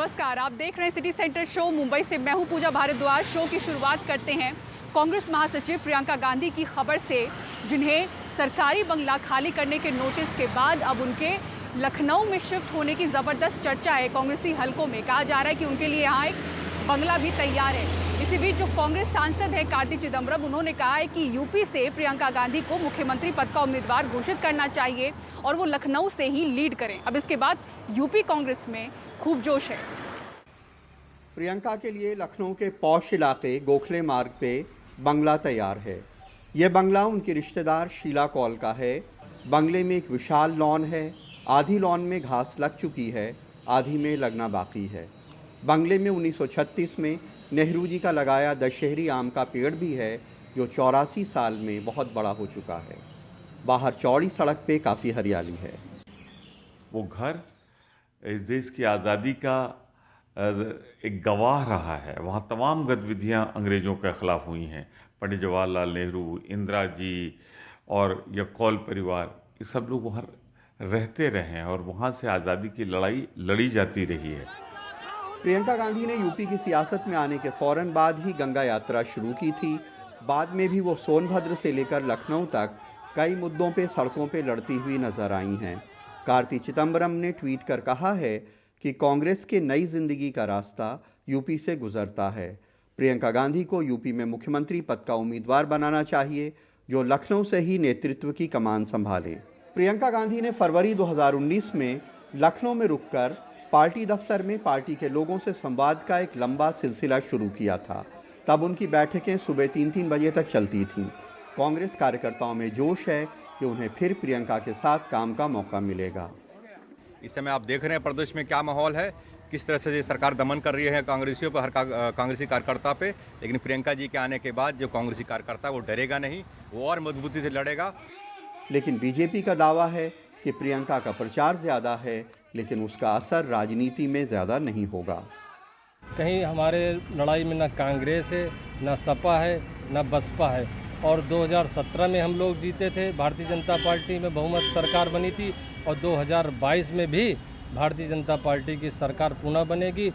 नमस्कार, आप देख रहे हैं सिटी सेंटर शो। मुंबई से मैं हूं पूजा भारद्वाज। शो की शुरुआत करते हैं कांग्रेस महासचिव प्रियंका गांधी की खबर से, जिन्हें सरकारी बंगला खाली करने के नोटिस के बाद अब उनके लखनऊ में शिफ्ट होने की जबरदस्त चर्चा है। कांग्रेसी हलकों में कहा जा रहा है कि उनके लिए यहाँ एक बंगला भी तैयार है। इसी बीच जो कांग्रेस सांसद है कार्ति चिदंबरम, उन्होंने कहा है कि यूपी से प्रियंका गांधी को मुख्यमंत्री पद का उम्मीदवार घोषित करना चाहिए और वो लखनऊ से ही लीड करें। अब इसके बाद यूपी कांग्रेस में खूब जोश है। प्रियंका के लिए लखनऊ के पौष इलाके गोखले मार्ग पे बंगला तैयार है। यह बंगला उनकी रिश्तेदार शीला कौल का है। बंगले में एक विशाल लॉन है। आधी लॉन में घास लग चुकी है, आधी में लगना बाकी है। बंगले में 1936 में नेहरू जी का लगाया दशहरी आम का पेड़ भी है, जो 84 साल में बहुत बड़ा हो चुका है। बाहर चौड़ी सड़क पे काफ़ी हरियाली है। वो घर इस देश की आज़ादी का एक गवाह रहा है। वहाँ तमाम गतिविधियाँ अंग्रेज़ों के ख़िलाफ़ हुई हैं। पंडित जवाहरलाल नेहरू, इंदिरा जी और यह कौल परिवार, ये सब लोग वहाँ रहते रहे हैं और वहाँ से आज़ादी की लड़ाई लड़ी जाती रही है। प्रियंका गांधी ने यूपी की सियासत में आने के फौरन बाद ही गंगा यात्रा शुरू की थी। बाद में भी वो सोनभद्र से लेकर लखनऊ तक कई मुद्दों पे सड़कों पे लड़ती हुई नजर आई हैं। कार्ति चिदंबरम ने ट्वीट कर कहा है कि कांग्रेस के नई जिंदगी का रास्ता यूपी से गुजरता है। प्रियंका गांधी को यूपी में मुख्यमंत्री पद का उम्मीदवार बनाना चाहिए, जो लखनऊ से ही नेतृत्व की कमान संभाले। प्रियंका गांधी ने फरवरी 2019 में लखनऊ में रुककर पार्टी दफ्तर में पार्टी के लोगों से संवाद का एक लंबा सिलसिला शुरू किया था। तब उनकी बैठकें सुबह 3-3 बजे तक चलती थीं। कांग्रेस कार्यकर्ताओं में जोश है कि उन्हें फिर प्रियंका के साथ काम का मौका मिलेगा। इस समय आप देख रहे हैं प्रदेश में क्या माहौल है, किस तरह से ये सरकार दमन कर रही है कांग्रेसियों पर, हर कांग्रेसी कार्यकर्ता पे। लेकिन प्रियंका जी के आने के बाद जो कांग्रेसी कार्यकर्ता वो डरेगा नहीं, वो और मजबूती से लड़ेगा। लेकिन बीजेपी का दावा है कि प्रियंका का प्रचार ज्यादा है, लेकिन उसका असर राजनीति में ज्यादा नहीं होगा। कहीं हमारे लड़ाई में न कांग्रेस है, न सपा है, न बसपा है। और 2017 में हम लोग जीते थे, भारतीय जनता पार्टी में बहुमत सरकार बनी थी, और 2022 में भी भारतीय जनता पार्टी की सरकार पुनः बनेगी।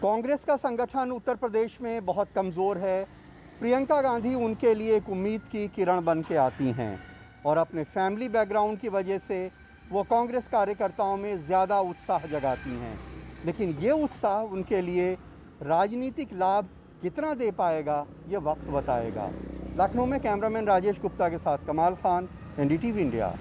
कांग्रेस का संगठन उत्तर प्रदेश में बहुत कमज़ोर है। प्रियंका गांधी उनके लिए एक उम्मीद की किरण बन के आती हैं और अपने फैमिली बैकग्राउंड की वजह से वो कांग्रेस कार्यकर्ताओं में ज़्यादा उत्साह जगाती हैं। लेकिन ये उत्साह उनके लिए राजनीतिक लाभ कितना दे पाएगा, ये वक्त बताएगा। लखनऊ में कैमरामैन राजेश गुप्ता के साथ कमाल खान, एनडीटीवी इंडिया।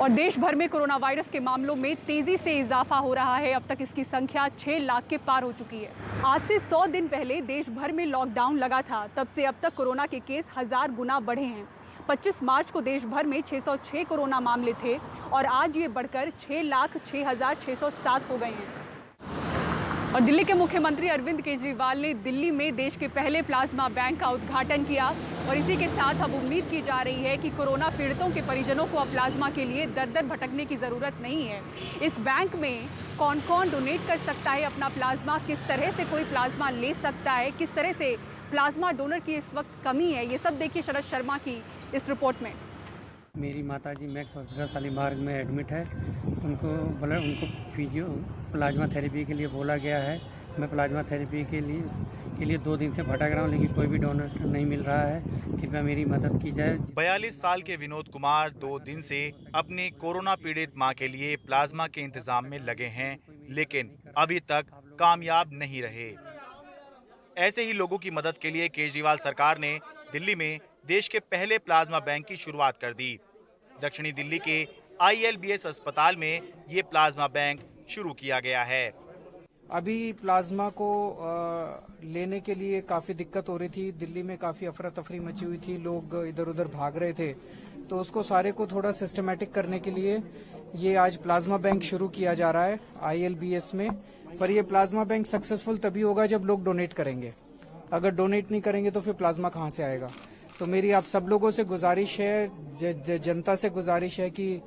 और देश भर में कोरोना वायरस के मामलों में तेजी से इजाफा हो रहा है। अब तक इसकी संख्या 6 लाख के पार हो चुकी है। आज से 100 दिन पहले देश भर में लॉकडाउन लगा था। तब से अब तक कोरोना के केस 1000 गुना बढ़े हैं। 25 मार्च को देश भर में 606 कोरोना मामले थे और आज ये बढ़कर 6,06,607 हो गए हैं। और दिल्ली के मुख्यमंत्री अरविंद केजरीवाल ने दिल्ली में देश के पहले प्लाज्मा बैंक का उद्घाटन किया और इसी के साथ अब उम्मीद की जा रही है कि कोरोना पीड़ितों के परिजनों को अब प्लाज्मा के लिए दर दर भटकने की ज़रूरत नहीं है। इस बैंक में कौन कौन डोनेट कर सकता है अपना प्लाज्मा, किस तरह से कोई प्लाज्मा ले सकता है, किस तरह से प्लाज्मा डोनर की इस वक्त कमी है, ये सब देखिए शरद शर्मा की इस रिपोर्ट में। मेरी माताजी मैक्स हॉस्पिटल शालीमार में एडमिट है। उनको फिजियो प्लाज्मा थेरेपी के लिए बोला गया है। मैं प्लाज्मा थेरेपी के लिए 2 दिन से भटक रहा हूँ, लेकिन कोई भी डोनर नहीं मिल रहा है। कृपया मेरी मदद की जाए। 42 साल के विनोद कुमार 2 दिन से अपनी कोरोना पीड़ित मां के लिए प्लाज्मा के इंतजाम में लगे हैं, लेकिन अभी तक कामयाब नहीं रहे। ऐसे ही लोगों की मदद के लिए केजरीवाल सरकार ने दिल्ली में देश के पहले प्लाज्मा बैंक की शुरुआत कर दी। दक्षिणी दिल्ली के ILBS अस्पताल में ये प्लाज्मा बैंक शुरू किया गया है। अभी प्लाज्मा को लेने के लिए काफी दिक्कत हो रही थी। दिल्ली में काफी अफरा तफरी मची हुई थी, लोग इधर उधर भाग रहे थे। तो उसको सारे को थोड़ा सिस्टमैटिक करने के लिए ये आज प्लाज्मा बैंक शुरू किया जा रहा है ILBS में। पर ये प्लाज्मा बैंक सक्सेसफुल तभी होगा जब लोग डोनेट करेंगे। अगर डोनेट नहीं करेंगे तो फिर प्लाज्मा कहाँ से आएगा। तो मेरी आप सब लोगों से गुजारिश है, जनता से गुजारिश है कि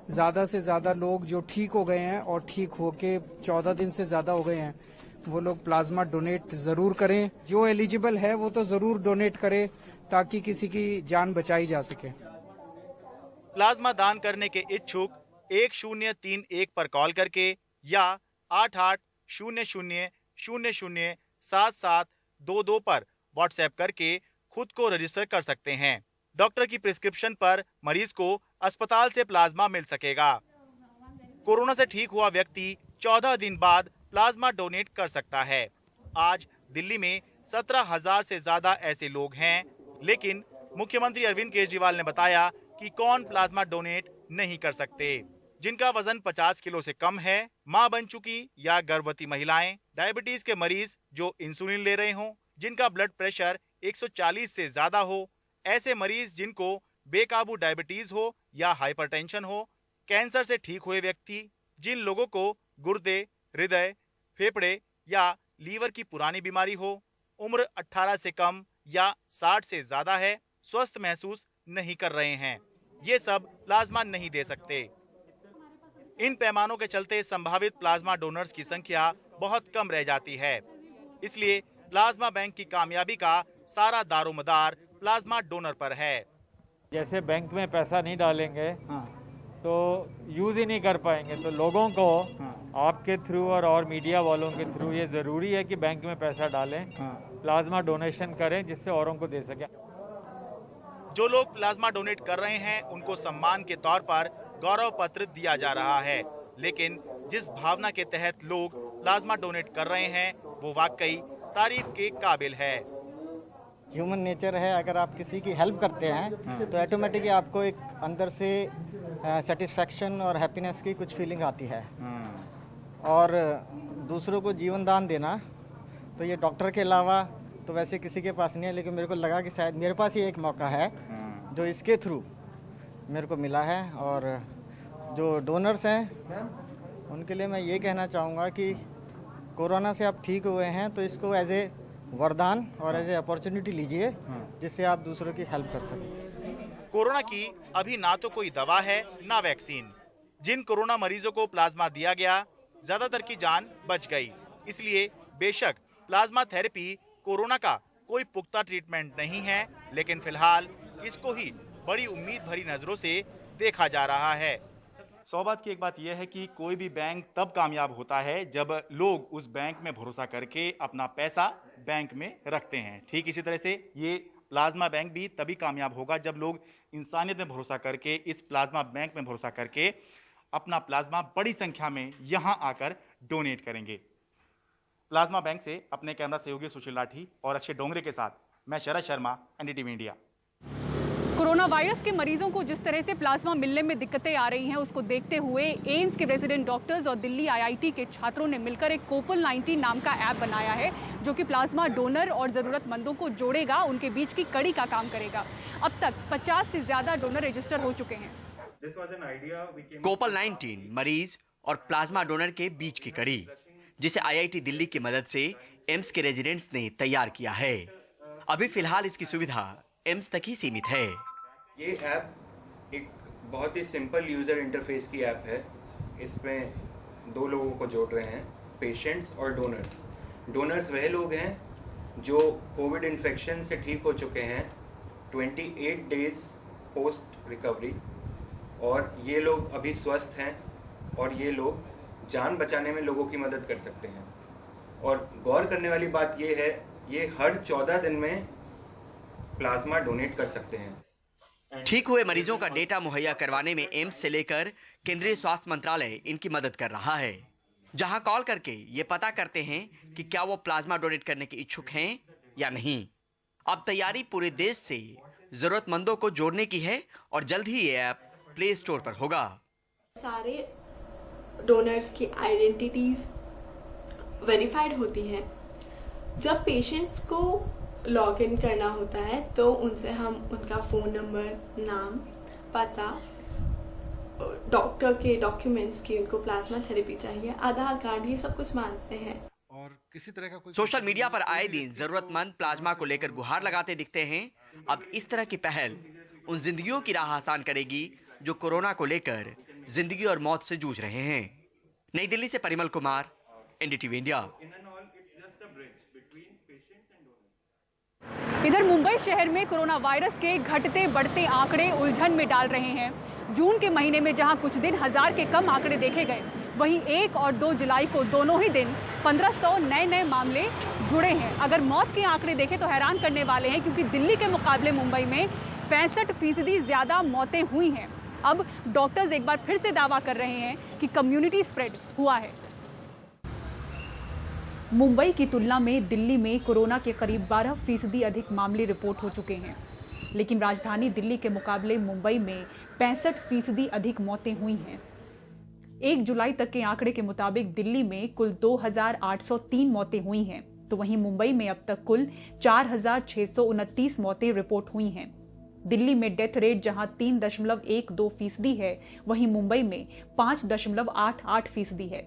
ज्यादा से ज्यादा लोग जो ठीक हो गए हैं और ठीक होके 14 दिन से ज्यादा हो गए हैं, वो लोग प्लाज्मा डोनेट जरूर करें। जो एलिजिबल है वो तो जरूर डोनेट करे, ताकि किसी की जान बचाई जा सके। प्लाज्मा दान करने के इच्छुक 1031 पर कॉल करके या 00007722 पर व्हाट्सएप करके खुद को रजिस्टर कर सकते हैं। डॉक्टर की प्रिस्क्रिप्शन पर मरीज को अस्पताल से प्लाज्मा मिल सकेगा। कोरोना से ठीक हुआ व्यक्ति 14 दिन बाद प्लाज्मा डोनेट कर सकता है। आज दिल्ली में 17,000 से ज्यादा ऐसे लोग हैं, लेकिन मुख्यमंत्री अरविंद केजरीवाल ने बताया कि कौन प्लाज्मा डोनेट नहीं कर सकते। जिनका वजन 50 किलो से कम है, मां बन चुकी या गर्भवती महिलाएं, डायबिटीज के मरीज जो इंसुलिन ले रहे हों, जिनका ब्लड प्रेशर 140 से ज्यादा हो, ऐसे मरीज जिनको बेकाबू डायबिटीज हो या हाइपरटेंशन हो, कैंसर से ठीक हुए व्यक्ति, जिन लोगों को गुर्दे, हृदय, फेफड़े या लीवर की पुरानी बीमारी हो, उम्र 18 से कम या 60 से ज्यादा है, स्वस्थ महसूस नहीं कर रहे हैं, ये सब प्लाज्मा नहीं दे सकते। इन पैमानों के चलते संभावित प्लाज्मा डोनर्स की संख्या बहुत कम रह जाती है। इसलिए प्लाज्मा बैंक की कामयाबी का सारा दारोमदार प्लाज्मा डोनर पर है। जैसे बैंक में पैसा नहीं डालेंगे तो यूज ही नहीं कर पाएंगे, तो लोगों को आपके थ्रू और मीडिया वालों के थ्रू ये जरूरी है कि बैंक में पैसा डालें, प्लाज्मा डोनेशन करें, जिससे औरों को दे सकें। जो लोग प्लाज्मा डोनेट कर रहे हैं उनको सम्मान के तौर पर गौरव पत्र दिया जा रहा है, लेकिन जिस भावना के तहत लोग प्लाज्मा डोनेट कर रहे हैं वो वाकई तारीफ के काबिल है। ह्यूमन नेचर है, अगर आप किसी की हेल्प करते हैं तो ऑटोमेटिकली आपको एक अंदर से सेटिस्फैक्शन और हैप्पीनेस की कुछ फीलिंग आती है। और दूसरों को जीवन दान देना तो ये डॉक्टर के अलावा तो वैसे किसी के पास नहीं है, लेकिन मेरे को लगा कि शायद मेरे पास ही एक मौका है जो इसके थ्रू मेरे को मिला है। और जो डोनर्स हैं उनके लिए मैं ये कहना चाहूँगा कि कोरोना से आप ठीक हुए हैं तो इसको एज ए वरदान और एज ए अपॉर्चुनिटी लीजिए, जिससे आप दूसरों की हेल्प कर सकें। कोरोना की अभी ना तो कोई दवा है ना वैक्सीन। जिन कोरोना मरीजों को प्लाज्मा दिया गया, ज्यादातर की जान बच गई। इसलिए बेशक प्लाज्मा थेरेपी कोरोना का कोई पुख्ता ट्रीटमेंट नहीं है, लेकिन फिलहाल इसको ही बड़ी उम्मीद भरी नजरों से देखा जा रहा है। सौबात की एक बात यह है कि कोई भी बैंक तब कामयाब होता है जब लोग उस बैंक में भरोसा करके अपना पैसा बैंक में रखते हैं। ठीक इसी तरह से ये प्लाज्मा बैंक भी तभी कामयाब होगा जब लोग इंसानियत में भरोसा करके, इस प्लाज्मा बैंक में भरोसा करके अपना प्लाज्मा बड़ी संख्या में यहाँ आकर डोनेट करेंगे। प्लाज्मा बैंक से अपने कैमरा सहयोगी सुशील लाठी और अक्षय डोंगरे के साथ मैं Sharad Sharma, NDTV India. Corona virus के मरीजों को जिस तरह से प्लाज्मा मिलने में दिक्कतें आ रही हैं, उसको देखते हुए एम्स के रेजिडेंट डॉक्टर्स और दिल्ली आईआईटी के छात्रों ने मिलकर एक कोपल-19 नाम का ऐप बनाया है, जो कि प्लाज्मा डोनर और ज़रूरतमंदों को जोड़ेगा, उनके बीच की कड़ी का काम करेगा। अब तक 50 से ज़्यादा डोनर रजिस्टर हो चुके हैं। कोपल-19 मरीज और प्लाज्मा डोनर के बीच की कड़ी, जिसे आईआईटी दिल्ली की मदद से एम्स के रेजिडेंट्स ने तैयार किया है। अभी फिलहाल इसकी सुविधा एम्स तक ही सीमित है। ये ऐप एक बहुत ही सिंपल यूज़र इंटरफेस की ऐप है। इसमें दो लोगों को जोड़ रहे हैं, पेशेंट्स और डोनर्स। डोनर्स वह लोग हैं जो कोविड इन्फेक्शन से ठीक हो चुके हैं 28 डेज पोस्ट रिकवरी, और ये लोग अभी स्वस्थ हैं और ये लोग जान बचाने में लोगों की मदद कर सकते हैं। और गौर करने वाली बात ये है, ये हर 14 दिन में प्लाज्मा डोनेट कर सकते हैं। ठीक हुए मरीजों का डेटा मुहैया करवाने में एम्स से लेकर केंद्रीय स्वास्थ्य मंत्रालय इनकी मदद कर रहा है, जहां कॉल करके ये पता करते हैं कि क्या वो प्लाज्मा डोनेट करने के इच्छुक हैं या नहीं। अब तैयारी पूरे देश से जरूरतमंदों को जोड़ने की है और जल्द ही ये ऐप प्ले स्टोर पर होगा। सारे डोनर्स की आइडेंटिटीज वेरीफाइड होती हैं। जब पेशेंट्स को लॉग इन करना होता है तो उनसे हम उनका फ़ोन नंबर, नाम, पता, डॉक्टर के डॉक्यूमेंट्स की, उनको प्लाज्मा थेरेपी चाहिए, आधार कार्ड, ये सब कुछ मांगते हैं। और किसी तरह का कोई सोशल मीडिया पर आए दिन जरूरतमंद प्लाज्मा को लेकर गुहार लगाते दिखते हैं। अब इस तरह की पहल उन जिंदगियों की राह आसान करेगी जो कोरोना को लेकर जिंदगी और मौत से जूझ रहे हैं। नई दिल्ली से परिमल कुमार, एनडीटीवी इंडिया। इधर मुंबई शहर में कोरोना वायरस के घटते बढ़ते आंकड़े उलझन में डाल रहे हैं। जून के महीने में जहां कुछ दिन 1000 के कम आंकड़े देखे गए, वहीं 1 और 2 जुलाई को दोनों ही दिन 1500 नए मामले जुड़े हैं। अगर मौत के आंकड़े देखें तो हैरान करने वाले हैं, क्योंकि दिल्ली के मुकाबले मुंबई में 65% ज़्यादा मौतें हुई हैं। अब डॉक्टर्स एक बार फिर से दावा कर रहे हैं कि कम्युनिटी स्प्रेड हुआ है। मुंबई की तुलना में दिल्ली में कोरोना के करीब 12% अधिक मामले रिपोर्ट हो चुके हैं, लेकिन राजधानी दिल्ली के मुकाबले मुंबई में 65% अधिक मौतें हुई हैं। 1 जुलाई तक के आंकड़े के मुताबिक दिल्ली में कुल 2803 मौतें हुई हैं, तो वहीं मुंबई में अब तक कुल 4629 मौतें रिपोर्ट हुई हैं। दिल्ली में डेथ रेट जहां 3.12% है, वहीं मुंबई में 5.88% है।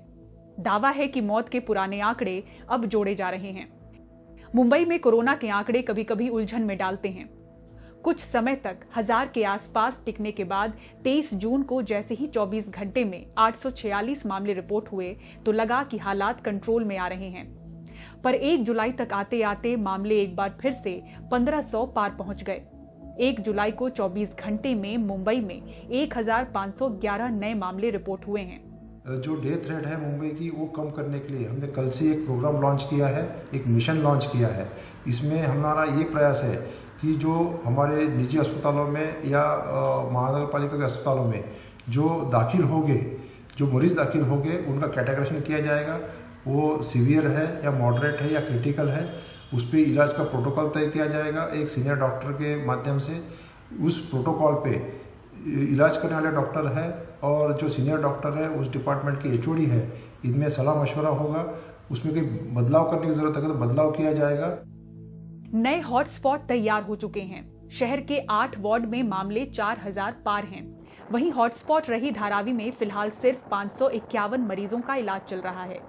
दावा है कि मौत के पुराने आंकड़े अब जोड़े जा रहे हैं। मुंबई में कोरोना के आंकड़े कभी कभी उलझन में डालते हैं। कुछ समय तक 1000 के आसपास टिकने के बाद 23 जून को जैसे ही 24 घंटे में 846 मामले रिपोर्ट हुए तो लगा कि हालात कंट्रोल में आ रहे हैं, पर 1 जुलाई तक आते आते मामले एक बार फिर से 1500 पार पहुंच गए। 1 जुलाई को 24 घंटे में मुंबई में 1511 नए मामले रिपोर्ट हुए हैं। जो डेथ रेट है मुंबई की वो कम करने के लिए हमने कल से एक प्रोग्राम लॉन्च किया है, एक मिशन लॉन्च किया है। इसमें हमारा ये प्रयास है कि जो हमारे निजी अस्पतालों में या महानगर पालिका के अस्पतालों में जो दाखिल होंगे, जो मरीज दाखिल होंगे, उनका कैटेगराइजेशन किया जाएगा। वो सीवियर है या मॉडरेट है या क्रिटिकल है, उस पर इलाज का प्रोटोकॉल तय किया जाएगा एक सीनियर डॉक्टर के माध्यम से। उस प्रोटोकॉल पे इलाज करने वाले डॉक्टर है और जो सीनियर डॉक्टर है उस डिपार्टमेंट के एचओडी है, इनमें सलाह मशवरा होगा। उसमें कोई बदलाव करने की जरूरत है तो बदलाव किया जाएगा। नए हॉटस्पॉट तैयार हो चुके हैं। शहर के 8 वार्ड में मामले 4000 पार हैं। वहीं हॉटस्पॉट रही धारावी में फिलहाल सिर्फ 551 मरीजों का इलाज चल रहा है,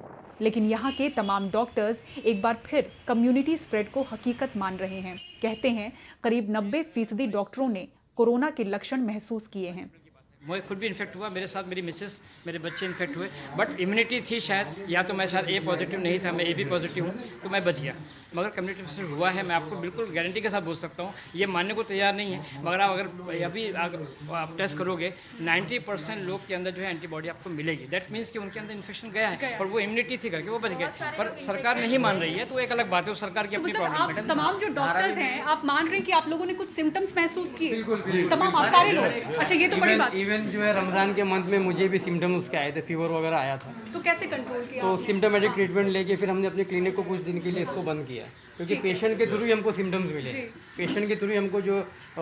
लेकिन यहाँ के तमाम डॉक्टर्स एक बार फिर कम्युनिटी स्प्रेड को हकीकत मान रहे हैं। कहते हैं करीब 90% डॉक्टरों ने कोरोना के लक्षण महसूस किए हैं। मुझे खुद भी इन्फेक्ट हुआ, मेरे साथ मेरी मिसेस, मेरे बच्चे इन्फेक्ट हुए, बट इम्यूनिटी थी शायद, या तो मैं शायद ए पॉजिटिव नहीं था, मैं ए बी पॉजिटिव हूँ, तो मैं बच गया। मगर कम्युनिटी स्प्रेड हुआ है, मैं आपको बिल्कुल गारंटी के साथ बोल सकता हूँ। ये मानने को तैयार नहीं है, मगर अगर अभी आप टेस्ट करोगे 90% लोग के अंदर जो है एंटीबॉडी आपको मिलेगी। दैट मीन्स कि उनके अंदर इन्फेक्शन गया है और वो इम्यूनिटी थी करके वो बच गए। पर सरकार नहीं मान रही है, तो एक अलग बात है, वो सरकार की अपनी प्रॉब्लम है। तमाम जो डॉक्टर्स हैं, आप मान रहे हैं कि आप लोगों ने कुछ सिम्टम्स महसूस किए? तमाम आप सारे लोग? अच्छा, ये तो बड़ी बात। इवन जो है रमजान के मंथ में मुझे भी सिम्टम्स उसके आए थे, फीवर वगैरह आया था। तो कैसे कंट्रोल किया? तो सिम्टोमेटिक ट्रीटमेंट लेके फिर हमने अपने क्लिनिक को कुछ दिन के लिए इसको बंद किया, क्योंकि पेशेंट के थ्रू ही हमको सिम्टम्स मिले। पेशेंट के थ्रू ही हमको जो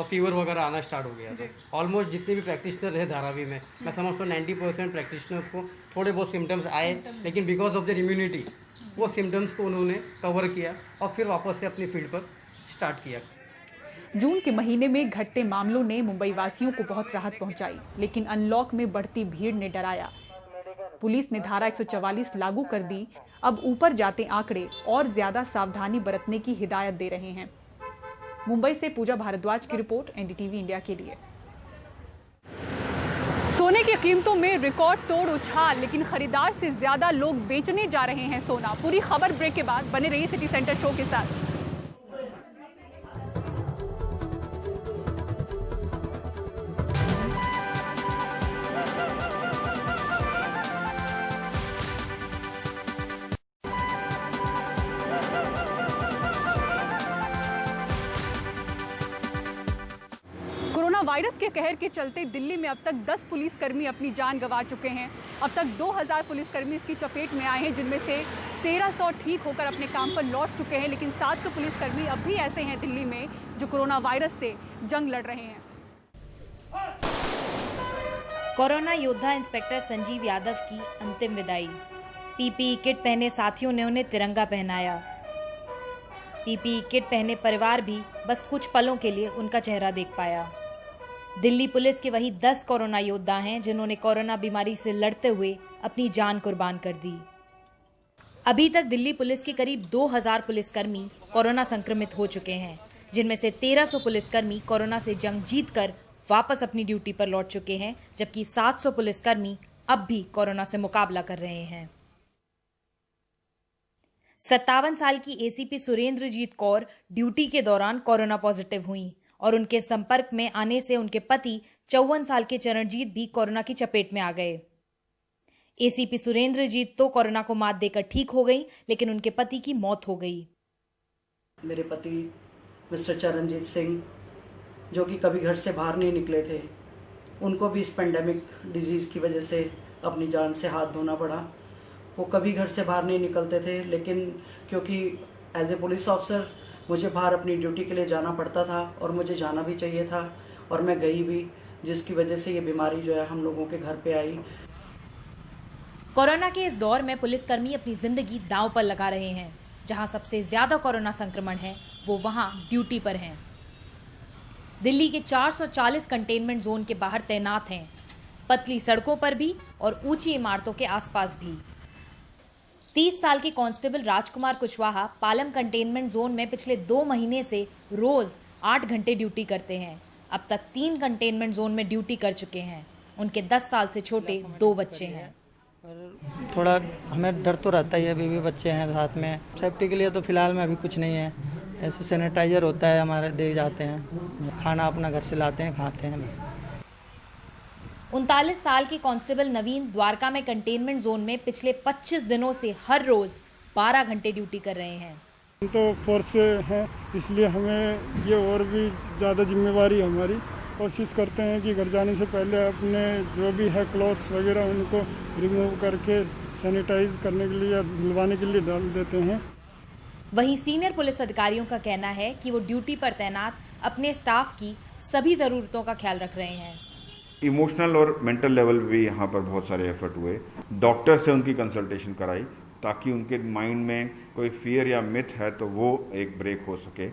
फीवर वगैरह आना स्टार्ट हो गया। तो ऑलमोस्ट जितने भी प्रैक्टिशनर रहे धारावी में, मैं समझता हूँ 90% प्रैक्टिशनर्स को थोड़े बहुत सिम्टम्स आए, लेकिन बिकॉज ऑफ देयर इम्यूनिटी वो सिम्टम्स को उन्होंने कवर किया और फिर वापस से अपनी फील्ड पर स्टार्ट किया। जून के महीने में घटते मामलों ने मुंबई वासियों को बहुत राहत पहुंचाई, लेकिन अनलॉक में बढ़ती भीड़ ने डराया। पुलिस ने धारा 144 लागू कर दी। अब ऊपर जाते आंकड़े और ज्यादा सावधानी बरतने की हिदायत दे रहे हैं। मुंबई से पूजा भारद्वाज की रिपोर्ट, एनडीटीवी इंडिया के लिए। सोने की कीमतों में रिकॉर्ड तोड़ उछाल, लेकिन खरीदार से ज्यादा लोग बेचने जा रहे हैं सोना। पूरी खबर ब्रेक के बाद। बने रहिए सिटी सेंटर शो के साथ। वायरस के कहर के चलते दिल्ली में अब तक 10 पुलिसकर्मी अपनी जान गंवा चुके हैं। अब तक 2000 पुलिसकर्मी इसकी चपेट में आए हैं, जिनमें से 1300 ठीक होकर अपने काम पर लौट चुके हैं, लेकिन 700 पुलिसकर्मी अब भी ऐसे हैं दिल्ली में जो कोरोना वायरस से जंग लड़ रहे हैं। कोरोना योद्धा इंस्पेक्टर संजीव यादव की अंतिम विदाई। पीपीई किट पहने साथियों ने उन्हें तिरंगा पहनाया। पीपीई किट पहने परिवार भी बस कुछ पलों के लिए उनका चेहरा देख पाया। दिल्ली पुलिस के वही 10 कोरोना योद्धा हैं जिन्होंने कोरोना बीमारी से लड़ते हुए अपनी जान कुर्बान कर दी। अभी तक दिल्ली पुलिस के करीब 2000 पुलिसकर्मी कोरोना संक्रमित हो चुके हैं, जिनमें से 1300 पुलिसकर्मी कोरोना से जंग जीतकर वापस अपनी ड्यूटी पर लौट चुके हैं, जबकि 700 पुलिसकर्मी अब भी कोरोना से मुकाबला कर रहे हैं। 57 साल की एसीपी सुरेंद्रजीत कौर ड्यूटी के दौरान कोरोना पॉजिटिव हुई और उनके संपर्क में आने से उनके पति 54 साल के चरणजीत भी कोरोना की चपेट में आ गए। एसीपी सुरेंद्रजीत तो कोरोना को मात देकर ठीक हो गई, लेकिन उनके पति की मौत हो गई। मेरे पति मिस्टर चरणजीत सिंह, जो कि कभी घर से बाहर नहीं निकले थे, उनको भी इस पेंडेमिक डिजीज़ की वजह से अपनी जान से हाथ धोना पड़ा। वो कभी घर से बाहर नहीं निकलते थे, लेकिन क्योंकि एज ए पुलिस ऑफिसर मुझे बाहर अपनी ड्यूटी के लिए जाना पड़ता था और मुझे जाना भी चाहिए था, और मैं गई भी, जिसकी वजह से ये बीमारी जो है हम लोगों के घर पे आई। कोरोना के इस दौर में पुलिसकर्मी अपनी जिंदगी दांव पर लगा रहे हैं। जहां सबसे ज्यादा कोरोना संक्रमण है, वो वहां ड्यूटी पर हैं। दिल्ली के 440 कंटेनमेंट जोन के बाहर तैनात हैं, पतली सड़कों पर भी और ऊंची इमारतों के आसपास भी। 30 साल के कांस्टेबल राजकुमार कुशवाहा पालम कंटेनमेंट जोन में पिछले 2 महीने से रोज 8 घंटे ड्यूटी करते हैं। अब तक 3 कंटेनमेंट जोन में ड्यूटी कर चुके हैं। उनके 10 साल से छोटे 2 बच्चे हैं। थोड़ा हमें डर तो रहता ही है, अभी भी बच्चे हैं साथ में। सेफ्टी के लिए तो फिलहाल में अभी कुछ नहीं है, ऐसे सैनिटाइजर होता है हमारे, दे जाते हैं, खाना अपना घर से लाते हैं, खाते हैं। 39 साल के कांस्टेबल नवीन द्वारका में कंटेनमेंट जोन में पिछले 25 दिनों से हर रोज 12 घंटे ड्यूटी कर रहे हैं। तो फोर्स है, इसलिए हमें ये और भी ज़्यादा जिम्मेवारी हमारी। कोशिश करते हैं कि घर जाने से पहले अपने जो भी है क्लॉथ्स वगैरह उनको रिमूव करके सैनिटाइज करने के लिए या धुलवाने के लिए डाल देते हैं। वहीं सीनियर पुलिस अधिकारियों का कहना है कि वो ड्यूटी पर तैनात अपने स्टाफ की सभी ज़रूरतों का ख्याल रख रहे हैं। इमोशनल और मेंटल लेवल भी यहाँ पर बहुत सारे एफर्ट हुए। डॉक्टर से उनकी कंसल्टेशन कराई ताकि उनके माइंड में कोई फियर या मिथ है तो वो एक ब्रेक हो सके।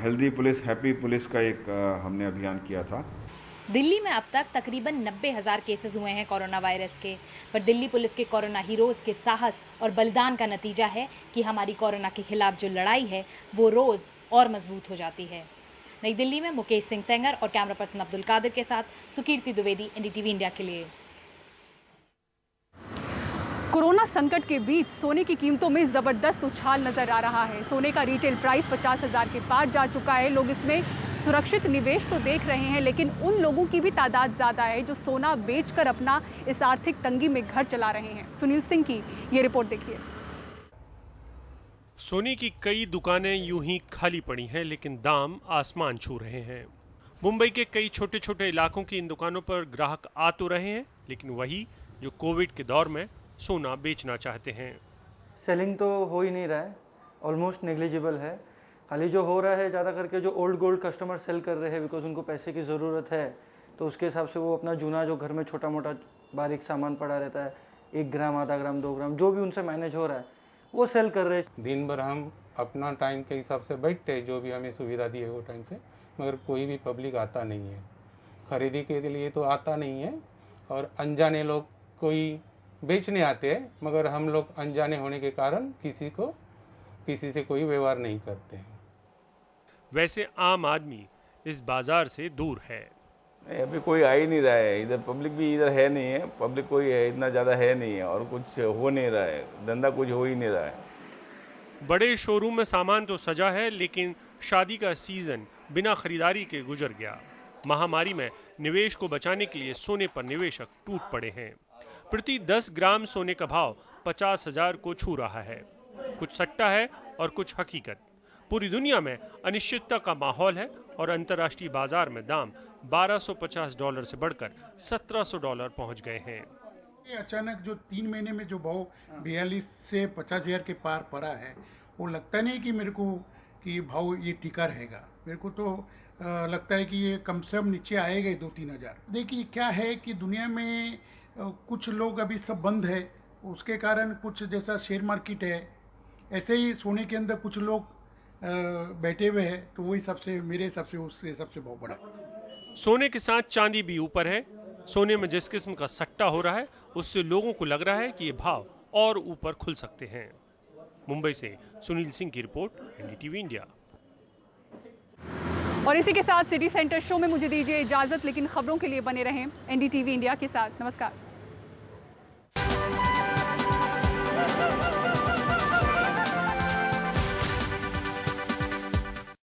हेल्दी पुलिस, हैप्पी पुलिस का एक हमने अभियान किया था। दिल्ली में अब तक तकरीबन 90,000 केसेस हुए हैं कोरोना वायरस के, पर दिल्ली पुलिस के कोरोना हीरोज के साहस और बलिदान का नतीजा है कि हमारी कोरोना के खिलाफ जो लड़ाई है वो रोज और मजबूत हो जाती है। नई दिल्ली में मुकेश सिंह सेंगर और कैमरा पर्सन अब्दुल कादिर के साथ सुकीर्ति द्विवेदी, एनडीटीवी इंडिया के लिए। कोरोना संकट के बीच सोने की कीमतों में जबरदस्त उछाल नजर आ रहा है। सोने का रिटेल प्राइस 50,000 के पार जा चुका है। लोग इसमें सुरक्षित निवेश तो देख रहे हैं, लेकिन उन लोगों की भी तादाद ज्यादा है जो सोना बेचकर अपना इस आर्थिक तंगी में घर चला रहे हैं। सुनील सिंह की ये रिपोर्ट देखिए। सोने की कई दुकानें यूं ही खाली पड़ी हैं, लेकिन दाम आसमान छू रहे हैं। मुंबई के कई छोटे छोटे इलाकों की इन दुकानों पर ग्राहक आ तो रहे हैं, लेकिन वही जो कोविड के दौर में सोना बेचना चाहते हैं। सेलिंग तो हो ही नहीं रहा है, ऑलमोस्ट नेग्लिजिबल है। खाली जो हो रहा है ज़्यादा करके जो ओल्ड गोल्ड कस्टमर सेल कर रहे हैं, बिकॉज उनको पैसे की ज़रूरत है, तो उसके हिसाब से वो अपना जूना जो घर में छोटा मोटा बारीक सामान पड़ा रहता है, 1 ग्राम, आधा ग्राम, 2 ग्राम, जो भी उनसे मैनेज हो रहा है वो सेल कर रहे हैं। दिन भर हम अपना टाइम के हिसाब से बैठते हैं, जो भी हमें सुविधा दी है वो टाइम से, मगर कोई भी पब्लिक आता नहीं है खरीदी के लिए, तो आता नहीं है। और अनजाने लोग कोई बेचने आते हैं, मगर हम लोग अनजाने होने के कारण किसी से कोई व्यवहार नहीं करते हैं। वैसे आम आदमी इस बाजार से दूर है। अभी कोई आ ही नहीं रहा है, इधर पब्लिक भी इधर है नहीं है, पब्लिक कोई है इतना ज़्यादा है नहीं है, और कुछ हो नहीं रहा है, धंधा कुछ हो ही नहीं रहा है। बड़े शोरूम में सामान तो सजा है, लेकिन शादी का सीजन बिना खरीदारी के गुजर गया। महामारी में निवेश को बचाने के लिए सोने पर निवेशक टूट पड़े हैं। प्रति 10 ग्राम सोने का भाव 50,000 को छू रहा है। कुछ सट्टा है और कुछ हकीकत। पूरी दुनिया में अनिश्चितता का माहौल है और अंतर्राष्ट्रीय बाजार में दाम $1250 से बढ़कर $1700 पहुंच गए हैं। अचानक जो 3 महीने में जो भाव 42 से 50,000 के पार पड़ा है, वो लगता नहीं कि मेरे को कि भाव ये टिका रहेगा। मेरे को तो लगता है कि ये कम से कम नीचे आएगा 2-3 हज़ार। देखिए क्या है कि दुनिया में कुछ लोग अभी सब बंद है, उसके कारण कुछ जैसा शेयर मार्केट है, ऐसे ही सोने के अंदर कुछ लोग बैठे हुए हैं, तो वही सबसे मेरे हिसाब से उससे सबसे बहुत बड़ा। सोने के साथ चांदी भी ऊपर है। सोने में जिस किस्म का सट्टा हो रहा है, उससे लोगों को लग रहा है कि ये भाव और ऊपर खुल सकते हैं। मुंबई से सुनील सिंह की रिपोर्ट, एनडीटीवी इंडिया। और इसी के साथ सिटी सेंटर शो में मुझे दीजिए इजाजत, लेकिन खबरों के लिए बने रहें एनडीटीवी इंडिया के साथ। नमस्कार।